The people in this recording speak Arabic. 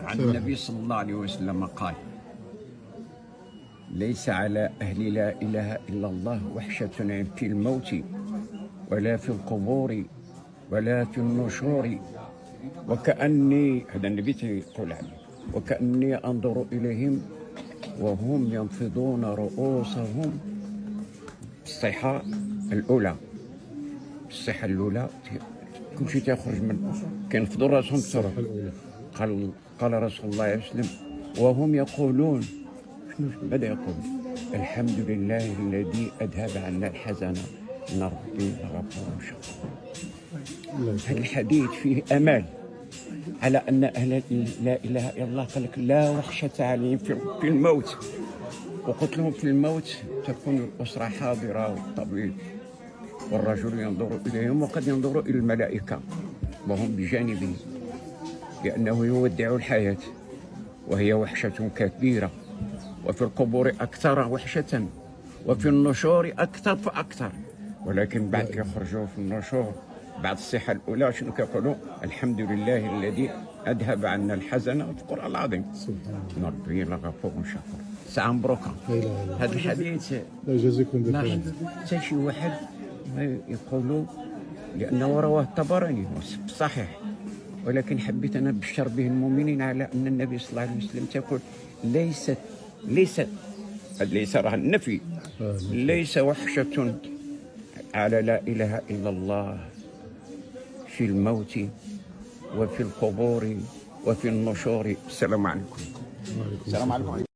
عن النبي صلى الله عليه وسلم قال: ليس على أهل لا إله إلا الله وحشة في الموت ولا في القبور ولا في النشور، وكأني، هذا النبي يقول عنه، وكأني أنظر إليهم وهم ينفضون رؤوسهم الصيحة الأولى. الصيحة الأولى كل شيء تخرج من كينفضوا راسهم بسرعة. قال رسول الله عليه وسلم: وهم يقولون، ماذا يقول؟ الحمد لله الذي أذهب عنا الحزن إن ربي غفور شكور. هذا الحديث فيه أمل على أن أهل لا إله إلا الله قال لك لا وحشة عليهم في الموت، وقلت لهم في الموت تكون الأسرة حاضرة والطبيب والرجل ينظر إليهم، وقد ينظر إلى الملائكة وهم بجانبه، لأنه يودع الحياة وهي وحشة كبيرة. وفي القبور أكثر وحشة، وفي النشور أكثر فأكثر. ولكن بعد كيخرجوا في النشور بعد الصحة الأولى شنو كيقولوا؟ الحمد لله الذي أذهب عنا الحزن، في القرآن العظيم. إن ربي لغفور شكور. ساعة مبروكة. هذا الحديث لا يجازيكم بخير. حتى شي واحد يقولوا، لأنه رواه الطبراني صحيح، ولكن حبيت أنا أبشر به المؤمنين على أن النبي صلى الله عليه وسلم تقول ليس راه النفي، ليس وحشة على لا إله إلا الله في الموت وفي القبور وفي النشور. السلام عليكم. السلام عليكم.